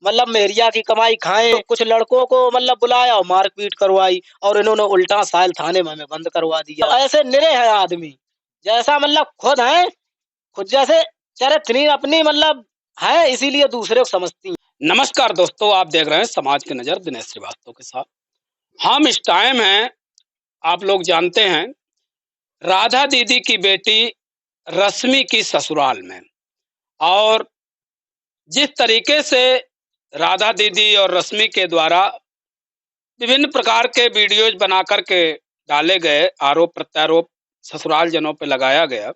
मतलब मेरिया की कमाई खाएं। कुछ लड़कों को मतलब बुलाया और मारपीट करवाई और इन्होंने उल्टा साइल थाने में हमें बंद करवा दिया। ऐसे निरे हैं आदमी, जैसा मतलब खुद है, खुद जैसे चरित्रहीन अपनी मतलब है, इसीलिए दूसरे को समझती हैं। नमस्कार दोस्तों, आप देख रहे हैं समाज की नज़र दिनेश श्रीवास्तव के साथ। हम इस टाइम हैं, आप लोग जानते हैं, राधा दीदी की बेटी रश्मि की ससुराल में। और जिस तरीके से राधा दीदी और रश्मि के द्वारा विभिन्न प्रकार के वीडियोज बना करके डाले गए, आरोप प्रत्यारोप ससुराल जनों पे लगाया गया,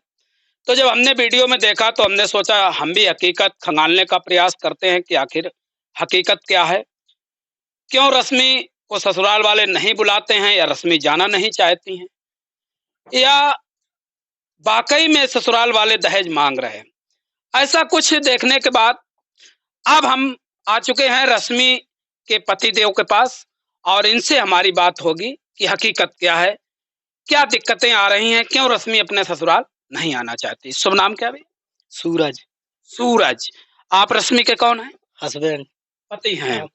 तो जब हमने वीडियो में देखा तो हमने सोचा हम भी हकीकत खंगालने का प्रयास करते हैं कि आखिर हकीकत क्या है। क्यों रश्मि को ससुराल वाले नहीं बुलाते हैं, या रश्मि जाना नहीं चाहती हैं, या वाकई में ससुराल वाले दहेज मांग रहे हैं। ऐसा कुछ देखने के बाद अब हम आ चुके हैं रश्मि के पतिदेव के पास, और इनसे हमारी बात होगी कि हकीकत क्या है, क्या दिक्कतें आ रही हैं, क्यों रश्मि अपने ससुराल नहीं आना चाहती। शुभ नाम क्या है? सूरज। सूरज। आप रश्मि के कौन है? हस्बैंड। पति हैं।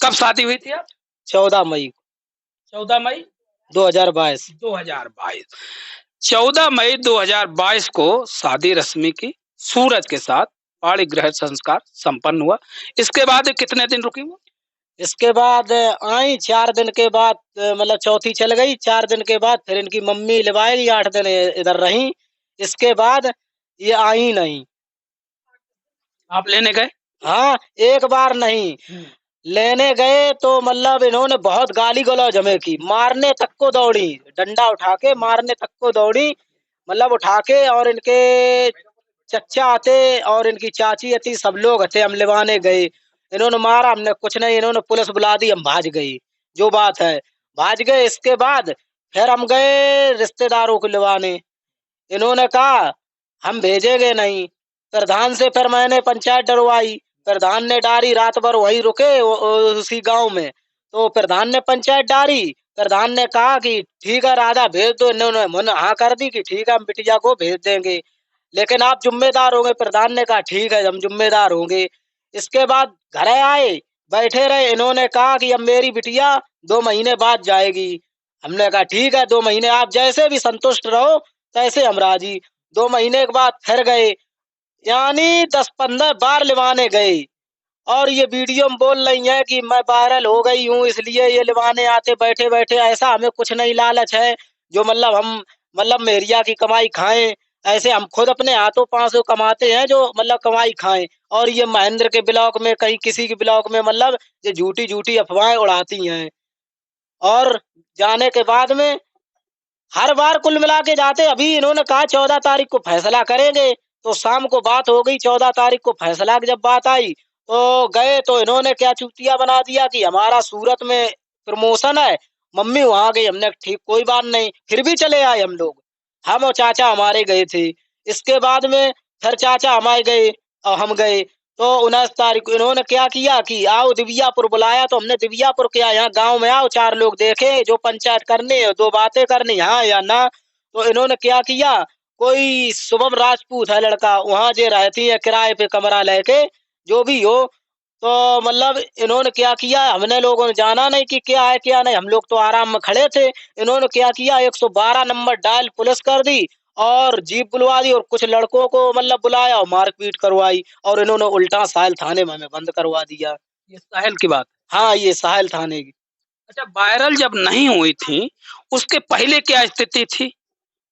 कब शादी हुई थी आप? 14 मई 14 मई 2022। 2022। 14 मई 2022 को शादी रश्मि की सूरज के साथ पाणी ग्रह संस्कार संपन्न हुआ। इसके बाद कितने दिन रुकी वो? इसके बाद आई 4 दिन के बाद, मतलब चौथी चल गई। 4 दिन के बाद फिर इनकी मम्मी लिवाएगी, 8 दिन इधर रही। इसके बाद ये आई नहीं। आप लेने गए? हाँ, एक बार नहीं लेने गए तो मतलब इन्होंने बहुत गाली गलौज हमें की, मारने तक को दौड़ी, डंडा उठा के मारने तक को दौड़ी। मतलब उठा के, और इनके चच्चा आते और इनकी चाची आती, सब लोग थे, हम लिवाने गए। इन्होंने मारा, हमने कुछ नहीं, इन्होंने पुलिस बुला दी, हम भाज गई। जो बात है भाज गए। इसके बाद फिर हम गए रिश्तेदारों को लिवाने। इन्होंने कहा हम भेजेंगे नहीं। प्रधान से फिर मैंने पंचायत डरवाई। प्रधान ने डारी, रात भर वहीं रुके उसी गांव में। तो प्रधान ने पंचायत डारी। प्रधान ने कहा कि ठीक है राधा भेज दो। इन्होंने मन हाँ कर दी कि ठीक है हम बिटिया को भेज देंगे, लेकिन आप जिम्मेदार होंगे। प्रधान ने कहा ठीक है हम जिम्मेदार होंगे। इसके बाद घर आए, बैठे रहे। इन्होंने कहा कि अब मेरी बिटिया 2 महीने बाद जाएगी। हमने कहा ठीक है 2 महीने आप जैसे भी संतुष्ट रहो तैसे हम राजी। 2 महीने के बाद फिर गए, यानी 10-15 बार लिवाने गए। और ये वीडियो में बोल रही है कि मैं वायरल हो गई हूँ इसलिए ये लिवाने आते बैठे बैठे। ऐसा हमें कुछ नहीं लालच है जो मतलब हम मतलब मेरिया की कमाई खाएं। ऐसे हम खुद अपने हाथों पांचों कमाते हैं जो मतलब कमाई खाएं। और ये महेंद्र के ब्लॉक में, कहीं किसी के ब्लॉक में मतलब ये झूठी झूठी अफवाहें उड़ाती हैं। और जाने के बाद में हर बार कुल मिला के जाते। अभी इन्होंने कहा 14 तारीख को फैसला करेंगे, तो शाम को बात हो गई। 14 तारीख को फैसला की जब बात आई तो गए, तो इन्होंने क्या चूतिया बना दिया कि हमारा सूरत में प्रमोशन है, मम्मी वहां गई। हमने ठीक कोई बात नहीं, फिर भी चले आए हम लोग। हम और चाचा हमारे गए थे। इसके बाद में फिर चाचा हमारे गए और हम गए। तो 19 तारीख को इन्होंने क्या किया कि आओ दिव्यापुर बुलाया। तो हमने दिव्यापुर क्या, यहाँ गांव में आओ 4 लोग देखे जो पंचायत करनी है, 2 बातें करनी, हाँ या ना। तो इन्होंने क्या किया, कोई शुभम राजपूत है लड़का, वहां जे रहती है किराए पे कमरा लेके, जो भी हो। तो मतलब इन्होंने क्या किया, हमने लोगों ने जाना नहीं कि क्या है क्या नहीं, हम लोग तो आराम में खड़े थे। इन्होंने क्या किया, 112 नंबर डायल पुलिस कर दी और जीप बुलवा दी, और कुछ लड़कों को मतलब बुलाया और मारपीट करवाई। और इन्होंने उल्टा साहिल थाने में हमें बंद करवा दिया। ये साहिल की बात? हाँ, ये साहिल थाने की। अच्छा, वायरल जब नहीं हुई थी उसके पहले क्या स्थिति थी?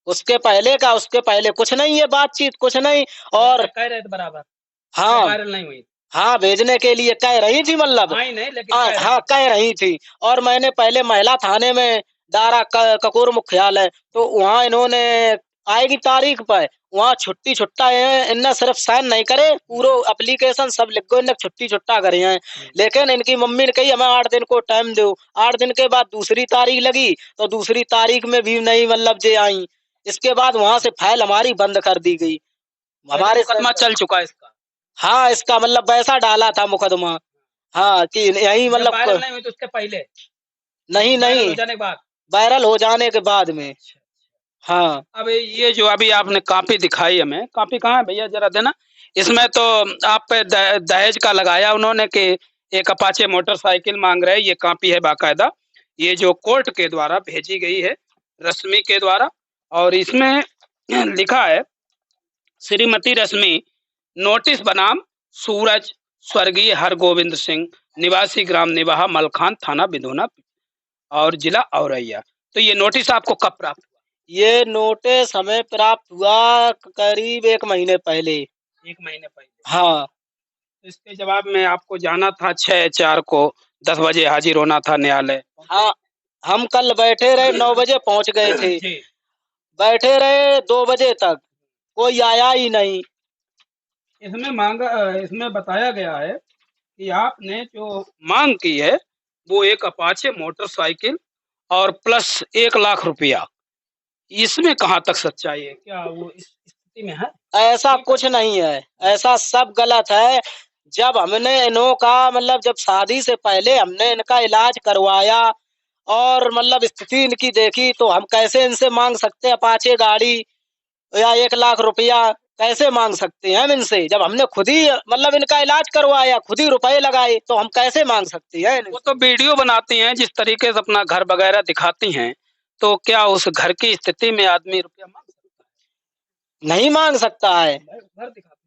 उसके पहले का, उसके पहले कुछ नहीं है, बातचीत कुछ नहीं। और कह रहे थे बराबर हाँ, वायरल नहीं हुई? हाँ भेजने के लिए कह रही थी, मतलब आई नहीं, लेकिन हाँ कह रही थी। और मैंने पहले महिला थाने में डारा, ककोर मुख्यालय, तो वहाँ इन्होंने आएगी तारीख पर, वहाँ छुट्टी छुट्टा है, इनने सिर्फ साइन नहीं करे, पूरा एप्लीकेशन सब लिख गो, इनने छुट्टी छुट्टा करे हैं। लेकिन इनकी मम्मी ने कही हमें 8 दिन को टाइम दो। 8 दिन के बाद दूसरी तारीख लगी, तो दूसरी तारीख में भी नहीं मतलब जे आई। इसके बाद वहां से फाइल हमारी बंद कर दी गई। हमारे मुकदमा चल चुका है इसका? हाँ, इसका मतलब वैसा डाला था मुकदमा, हाँ कि यही मतलब वायरल नहीं हुई तो उसके पहले? नहीं वायरल नहीं, हो जाने के बाद? वायरल हो जाने के बाद में। हाँ, अब ये जो अभी आपने कॉपी दिखाई हमें, कॉपी कहाँ है भैया, जरा देना। इसमें तो आप पे दहेज का लगाया उन्होंने कि एक अपाचे मोटरसाइकिल मांग रहे हैं। ये कॉपी है बाकायदा, ये जो कोर्ट के द्वारा भेजी गई है, रश्मि के द्वारा, और इसमें लिखा है श्रीमती रश्मि, नोटिस बनाम सूरज, स्वर्गीय हरगोविंद सिंह, निवासी ग्राम निवाहा, मलखान थाना बिधुना और जिला औरैया। तो ये नोटिस आपको कब प्राप्त हुआ? ये नोटिस हमें प्राप्त हुआ करीब 1 महीने पहले। 1 महीने पहले। हाँ। इसके जवाब में आपको जाना था 6/4 को 10 बजे हाजिर होना था न्यायालय। हाँ, हम कल बैठे रहे 9 बजे पहुंच गए थे। जी। बैठे रहे 2 बजे तक, कोई आया ही नहीं। इसमें बताया गया है कि आपने जो मांग की है वो एक अपाचे मोटरसाइकिल और प्लस 1 लाख रुपया, इसमें कहाँ तक सच्चाई है? क्या वो इस स्थिति में है? ऐसा कुछ नहीं है, ऐसा सब गलत है। जब हमने इन्हों का मतलब जब शादी से पहले हमने इनका इलाज करवाया और मतलब स्थिति इनकी देखी, तो हम कैसे इनसे मांग सकते हैं अपाचे गाड़ी या 1 लाख रुपया? कैसे मांग सकते हैं हम इनसे? जब हमने खुद ही मतलब इनका इलाज करवाया, खुद ही रुपए लगाए, तो हम कैसे मांग सकते हैं? वो तो वीडियो बनाती हैं जिस तरीके से अपना घर वगैरह दिखाती हैं, तो क्या उस घर की स्थिति में आदमी रुपया मांग सकता नहीं मांग सकता है। है? घर दिखाती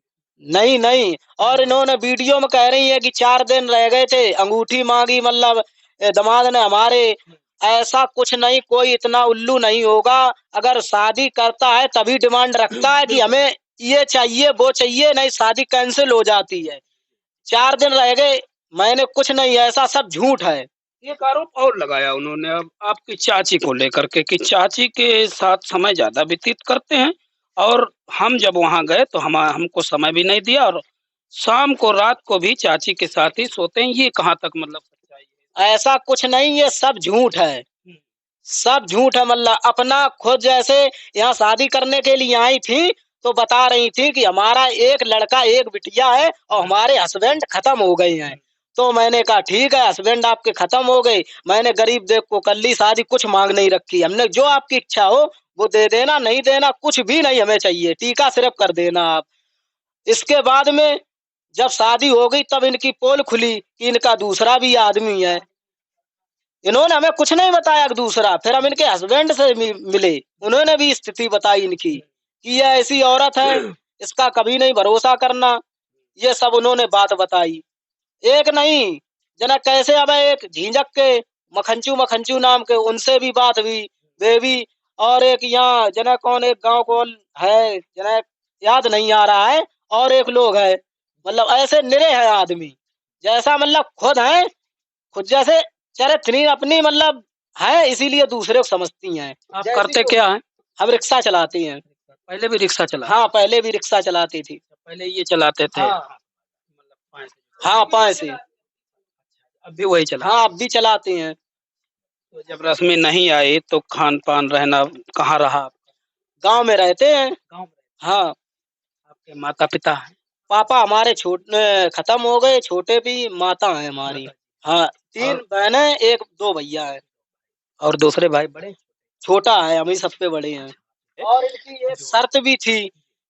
नहीं नहीं, और इन्होंने वीडियो में कह रही है कि 4 दिन रह गए थे, अंगूठी मांगी मतलब दामाद ने हमारे। ऐसा कुछ नहीं, कोई इतना उल्लू नहीं होगा। अगर शादी करता है तभी डिमांड रखता है कि हमें ये चाहिए वो चाहिए, नहीं शादी कैंसिल हो जाती है। 4 दिन रह गए, मैंने कुछ नहीं, ऐसा सब झूठ है। एक आरोप और लगाया उन्होंने अब आपकी चाची को लेकर के कि चाची के साथ समय ज्यादा व्यतीत करते हैं, और हम जब वहां गए तो हमको समय भी नहीं दिया, और शाम को रात को भी चाची के साथ ही सोते हैं। ये कहाँ तक मतलब सच्चाई है? ऐसा कुछ नहीं, ये सब झूठ है, सब झूठ है। मतलब अपना खुद जैसे यहाँ शादी करने के लिए आई थी, तो बता रही थी कि हमारा एक लड़का एक बिटिया है और हमारे हस्बैंड खत्म हो गए हैं। तो मैंने कहा ठीक है, हस्बैंड आपके खत्म हो गए, मैंने गरीब देख को कर ली शादी, कुछ मांग नहीं रखी हमने। जो आपकी इच्छा हो वो दे देना, नहीं देना कुछ भी नहीं हमें चाहिए, टीका सिर्फ कर देना आप। इसके बाद में जब शादी हो गई तब इनकी पोल खुली कि इनका दूसरा भी आदमी है। इन्होंने हमें कुछ नहीं बताया दूसरा। फिर हम इनके हस्बैंड से मिले, उन्होंने भी स्थिति बताई इनकी कि ये ऐसी औरत है, इसका कभी नहीं भरोसा करना। ये सब उन्होंने बात बताई। एक नहीं जना कैसे, अब एक झींझक के मखंचू मखंचू नाम के, उनसे भी बात हुई, वे भी। और एक यहाँ जना कौन एक गांव को है, जना याद नहीं आ रहा है, और एक लोग है। मतलब ऐसे निरे हैं आदमी, जैसा मतलब खुद है, खुद जैसे चरित्र अपनी मतलब है, इसीलिए दूसरे को समझती हैं। आप करते क्या हैं? हम रिक्शा चलाते हैं। पहले भी रिक्शा चला? हाँ, पहले भी रिक्शा चलाती थी। पहले ये चलाते थे? हाँ मतलब पाँच से? हाँ, पाए से। अब भी वही चला? हाँ, अब भी चलाते हैं। तो जब रश्मि नहीं आई तो खान पान रहना कहाँ रहा? गांव में रहते हैं। गाँव में? हाँ। आपके माता पिता हैं? पापा हमारे छोटे खत्म हो गए, छोटे भी माता है हमारी। हाँ, 3 बहनें 1-2 भैया है। और दूसरे भाई बड़े? छोटा है, हम ही सबसे बड़े हैं। और इनकी एक शर्त भी थी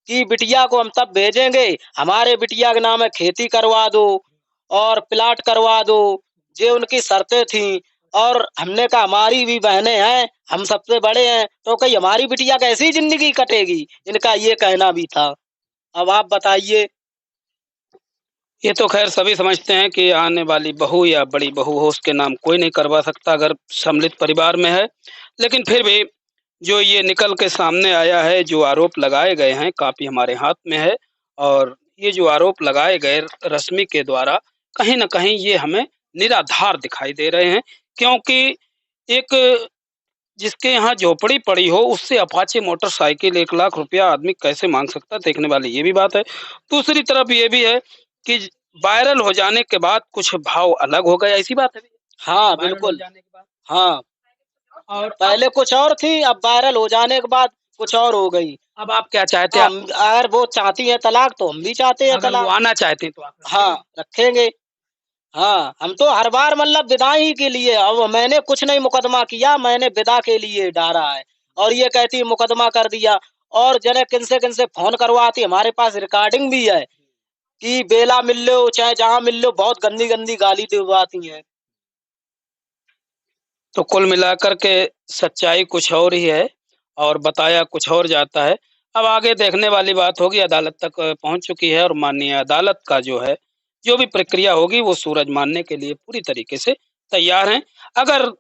कि बिटिया को हम तब भेजेंगे, हमारे बिटिया के नाम है खेती करवा दो और प्लाट करवा दो। ये उनकी शर्तें थी। और हमने कहा हमारी भी बहनें हैं, हम सबसे बड़े हैं, तो कहीं हमारी बिटिया कैसी जिंदगी कटेगी, इनका ये कहना भी था। अब आप बताइए। ये तो खैर सभी समझते हैं कि आने वाली बहू या बड़ी बहू हो उसके नाम कोई नहीं करवा सकता अगर सम्मिलित परिवार में है। लेकिन फिर भी जो ये निकल के सामने आया है, जो आरोप लगाए गए हैं, काफ़ी हमारे हाथ में है, और ये जो आरोप लगाए गए रश्मि के द्वारा, कहीं न कहीं ये हमें निराधार दिखाई दे रहे हैं। क्योंकि एक जिसके यहाँ झोपड़ी पड़ी हो उससे अपाचे मोटरसाइकिल 1 लाख रुपया आदमी कैसे मांग सकता है? देखने वाली ये भी बात है। दूसरी तरफ ये भी है कि वायरल हो जाने के बाद कुछ भाव अलग हो गए, ऐसी बात है? हाँ, वायरल हो बिल्कुल। जाने के बाद? हाँ, और पहले कुछ और थी, अब वायरल हो जाने के बाद कुछ और हो गई। अब आप क्या चाहते हैं? हम अगर वो चाहती है तलाक, तो हम भी चाहते हैं अगर वो तलाक। आना चाहते हैं तो आप हाँ, रखेंगे। हाँ, हम तो हर बार मतलब विदा ही के लिए, अब मैंने कुछ नहीं मुकदमा किया, मैंने विदा के लिए डाला है। और ये कहती है मुकदमा कर दिया, और जने किनसे किनसे फोन करवाती, हमारे पास रिकॉर्डिंग भी है। कि बेला मिल लो चाहे जहाँ मिल लो, बहुत गंदी गंदी गाली दिलवाती हैं। तो कुल मिलाकर के सच्चाई कुछ और ही है और बताया कुछ और जाता है। अब आगे देखने वाली बात होगी, अदालत तक पहुंच चुकी है और माननीय अदालत का जो है, जो भी प्रक्रिया होगी वो सूरज मानने के लिए पूरी तरीके से तैयार हैं। अगर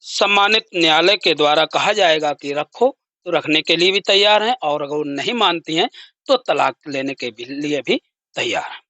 सम्मानित न्यायालय के द्वारा कहा जाएगा कि रखो, तो रखने के लिए भी तैयार हैं और अगर वो नहीं मानती हैं तो तलाक लेने के लिए भी तैयार हैं।